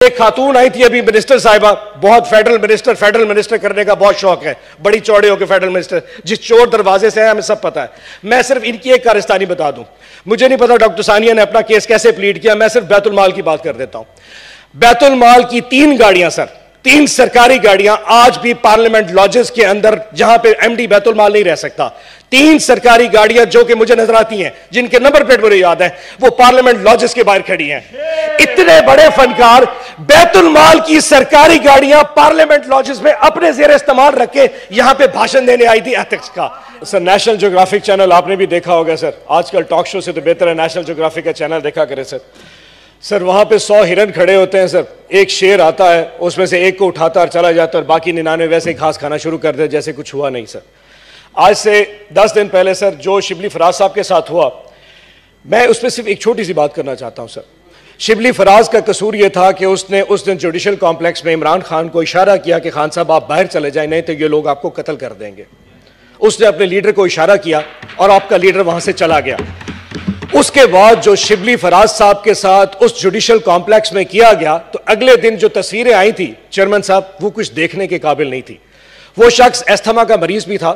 एक खातून आई थी अभी मिनिस्टर साहिबा, बहुत फेडरल मिनिस्टर करने का बहुत शौक है, बड़ी चौड़े होकर फेडरल मिनिस्टर, जिस चोर दरवाजे से है हमें सब पता है। मैं सिर्फ इनकी एक कारस्तानी बता दूं, मुझे नहीं पता डॉक्टर सानिया ने अपना केस कैसे प्लीड किया, मैं सिर्फ बैतुल माल की बात कर देता हूं। बैतुल माल की 3 गाड़ियां सर, 3 सरकारी गाड़ियां आज भी पार्लियामेंट लॉजेस के अंदर, जहां पे एमडी बैतुल माल नहीं रह सकता, 3 सरकारी गाड़ियां जो कि मुझे नजर आती हैं, जिनके नंबर प्लेट मुझे याद है, वो पार्लियामेंट लॉजेस के बाहर खड़ी हैं। इतने बड़े फनकार बैतुल माल की सरकारी गाड़ियां पार्लियामेंट लॉजेस में अपने जेर इस्तेमाल रख के यहां पे भाषण देने आई थी एथिक्स का। सर नेशनल ज्योग्राफिक चैनल आपने भी देखा होगा सर, आजकल टॉक शो से तो बेहतर है नेशनल ज्योग्राफिक का चैनल देखा करें सर। सर वहां पे 100 हिरन खड़े होते हैं सर, एक शेर आता है उसमें से एक को उठाता और चला जाता है और बाकी 99 वैसे ही घास खाना शुरू कर दे जैसे कुछ हुआ नहीं सर। आज से 10 दिन पहले सर जो शिबली फराज साहब के साथ हुआ, मैं उस पर सिर्फ एक छोटी सी बात करना चाहता हूं सर। शिबली फराज का कसूर यह था कि उसने उस दिन जुडिशल कॉम्प्लेक्स में इमरान खान को इशारा किया कि खान साहब आप बाहर चले जाएं, नहीं तो ये लोग आपको कत्ल कर देंगे। उसने अपने लीडर को इशारा किया और आपका लीडर वहां से चला गया। उसके बाद जो शिबली फराज साहब के साथ उस जुडिशल कॉम्प्लेक्स में किया गया, तो अगले दिन जो तस्वीरें आई थी चेयरमैन साहब, वो कुछ देखने के काबिल नहीं थी। वो शख्स अस्थमा का मरीज भी था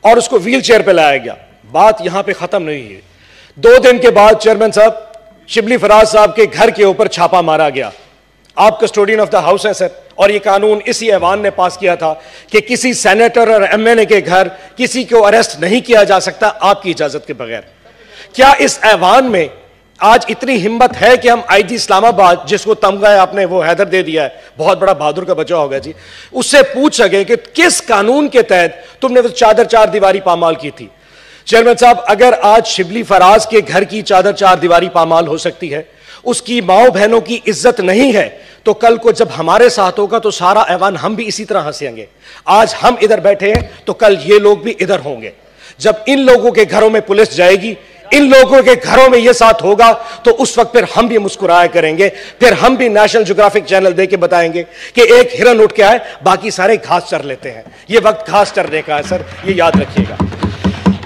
और उसको व्हील चेयर पर लाया गया। बात यहां पे खत्म नहीं है। 2 दिन के बाद चेयरमैन साहब शिबली फराज साहब के घर के ऊपर छापा मारा गया। आप कस्टोडियन ऑफ द हाउस हैं सर, और ये कानून इसी ऐवान ने पास किया था कि किसी सेनेटर और एमएनए के घर किसी को अरेस्ट नहीं किया जा सकता आपकी इजाजत के बगैर। क्या इस ऐवान में आज इतनी हिम्मत है कि हम आईजी इस्लामाबाद, जिसको तमगा है आपने वो हैदर दे दिया है, बहुत बड़ा बहादुर का बच्चा होगा जी, उससे पूछ सके कि किस कानून के तहत तुमने वो चादर 4 दीवारी पामाल की थी? चेयरमैन साहब, अगर आज शिबली फराज के घर की चादर 4 दीवारी पामाल हो सकती है, उसकी माओ बहनों की इज्जत नहीं है, तो कल को जब हमारे साथ होगा तो सारा ऐवान हम भी इसी तरह हंसेंगे। आज हम इधर बैठे हैं तो कल ये लोग भी इधर होंगे। जब इन लोगों के घरों में पुलिस जाएगी, इन लोगों के घरों में यह साथ होगा, तो उस वक्त फिर हम भी मुस्कुराया करेंगे, फिर हम भी नेशनल ज्योग्राफिक चैनल देके बताएंगे कि एक हिरन उठ के आए, बाकी सारे घास चर लेते हैं। यह वक्त घास चरने का है सर, ये याद रखिएगा।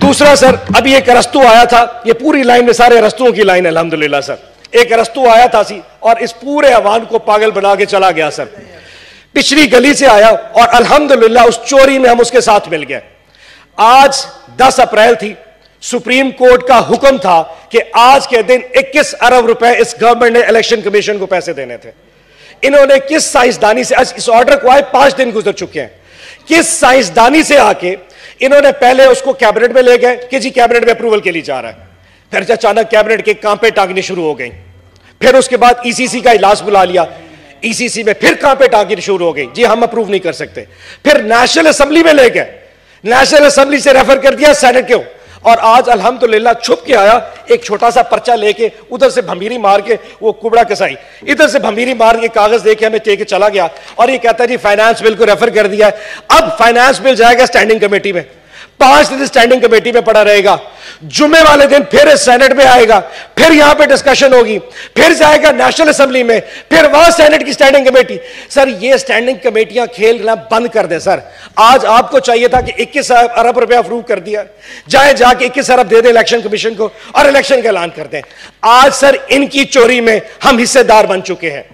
दूसरा सर, अभी एक अरस्तू आया था, ये पूरी लाइन में सारे अरस्तुओं की लाइन है अल्हम्दुलिल्लाह सर। एक अरस्तू आया था सी और इस पूरे अवान को पागल बना के चला गया सर। पिछली गली से आया और अल्हम्दुलिल्लाह उस चोरी में हम उसके साथ मिल गए। आज 10 अप्रैल थी, सुप्रीम कोर्ट का हुक्म था कि आज के दिन 21 अरब रुपए इस गवर्नमेंट ने इलेक्शन कमीशन को पैसे देने थे। इन्होंने किस साइंसदानी से, आज इस ऑर्डर को आए 5 दिन गुजर चुके हैं, किस साइंसदानी से आके इन्होंने पहले उसको कैबिनेट में ले गए कि जी कैबिनेट में अप्रूवल के लिए जा रहा है, फिर अचानक कैबिनेट के कांपे टांगनी शुरू हो गई। फिर उसके बाद ईसीसी का इजलास बुला लिया, ईसीसी में फिर कांपे टांगनी शुरू हो गई, जी हम अप्रूव नहीं कर सकते। फिर नेशनल असेंबली में ले गए, नेशनल असेंबली से रेफर कर दिया सेनेट को, और आज अल्हम्दुलिल्लाह छुप के आया, एक छोटा सा पर्चा लेके उधर से भमीरी मार के, वो कुबड़ा कसाई इधर से भमीरी मार के कागज देके हमें दे के चला गया और ये कहता है जी फाइनेंस बिल को रेफर कर दिया है। अब फाइनेंस बिल जाएगा स्टैंडिंग कमेटी में, 5 दिन स्टैंडिंग कमेटी में पड़ा रहेगा, जुम्मे वाले दिन फिर सेनेट में आएगा, फिर यहां पे डिस्कशन होगी, फिर जाएगा नेशनल असेंबली में, फिर वहां सेनेट की स्टैंडिंग कमेटी। सर ये स्टैंडिंग कमेटियां खेलना बंद कर दे सर। आज आपको चाहिए था कि 21 अरब रुपया अप्रूव कर दिया, जाए जाके 21 अरब दे दे इलेक्शन कमीशन को और इलेक्शन का ऐलान कर दें। आज सर इनकी चोरी में हम हिस्सेदार बन चुके हैं,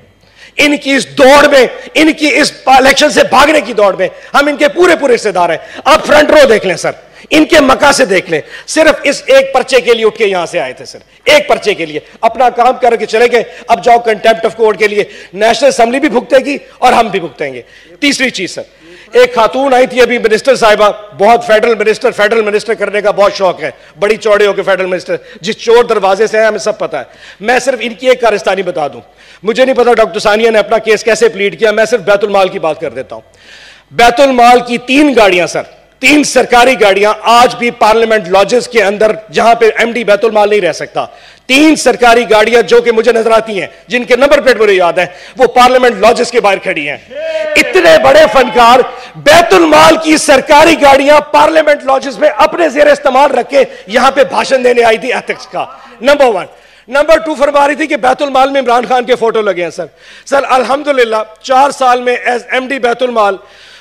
इनकी इस दौड़ में, इनकी इस इलेक्शन से भागने की दौड़ में हम इनके पूरे हिस्सेदार हैं। अब फ्रंट रो देख लें सर, इनके मका से देख लें, सिर्फ इस एक पर्चे के लिए उठ के यहां से आए थे सर, एक पर्चे के लिए अपना काम करके चले गए। अब जाओ कंटेम्प्ट ऑफ कोर्ट के लिए, नेशनल असेंबली भी भुगतेगी और हम भी भुगतेंगे। तीसरी चीज सर, एक खातून आई थी अभी मिनिस्टर साहिबा, बहुत फेडरल मिनिस्टर करने का बहुत शौक है, बड़ी चौड़े होकर फेडरल मिनिस्टर, जिस चोर दरवाजे से है हमें सब पता है। मैं सिर्फ इनकी एक कारस्तानी बता दूं, मुझे नहीं पता डॉक्टर सानिया ने अपना केस कैसे प्लीड किया, मैं सिर्फ बैतुल माल की बात कर देता हूं। बैतुल माल की 3 गाड़ियां सर, 3 सरकारी गाड़ियां आज भी पार्लियामेंट लॉजेस के अंदर, जहां पे एमडी बैतुल माल नहीं रह सकता, 3 सरकारी गाड़ियां जो कि मुझे नजर आती हैं, जिनके नंबर प्लेट मुझे याद है, वो पार्लियामेंट लॉजेस के बाहर खड़ी हैं। इतने बड़े फनकार बैतुल माल की सरकारी गाड़ियां पार्लियामेंट लॉजेस में अपने जेर इस्तेमाल रख के यहां पे भाषण देने आई थी एथिक्स का। नंबर 1। नंबर 2 फरमा रही थी कि बैतुल माल में इमरान खान के फोटो लगे हैं सर। सर अल्हम्दुलिल्लाह 4 साल में एज एमडी बैतुल माल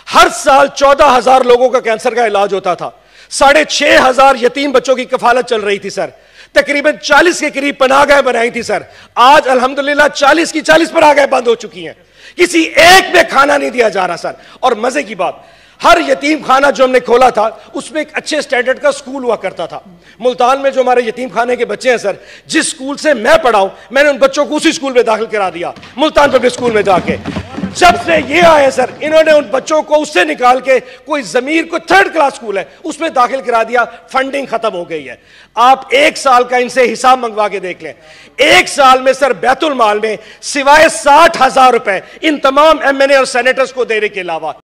हर साल 14,000 लोगों का कैंसर का इलाज होता था, 6,500 यतीम बच्चों की कफालत चल रही थी सर, तकरीबन 40 के करीब पनाहगाहें बनाई थी सर। आज अल्हम्दुलिल्लाह 40 की 40 पनाहगाहें बंद हो चुकी हैं, किसी एक में खाना नहीं दिया जा रहा सर। और मजे की बात, हर यतीम खाना जो हमने खोला था उसमें एक अच्छे स्टैंडर्ड का स्कूल हुआ करता था। मुल्तान में जो हमारे यतीम खाने के बच्चे हैं सर, जिस स्कूल से मैं पढ़ा हूं, मैंने उन बच्चों को उसी स्कूल में दाखिल करा दिया, मुल्तान पब्लिक स्कूल में जाके। जब से ये आए सर, इन्होंने उन बच्चों को उससे निकाल के कोई जमीर को 3rd क्लास स्कूल है उसमें दाखिल करा दिया, फंडिंग खत्म हो गई है। आप 1 साल का इनसे हिसाब मंगवा के देख लें, 1 साल में सर बैतुल माल में सिवाय 60,000 रुपए इन तमाम MNA और सेनेटर्स को देने के अलावा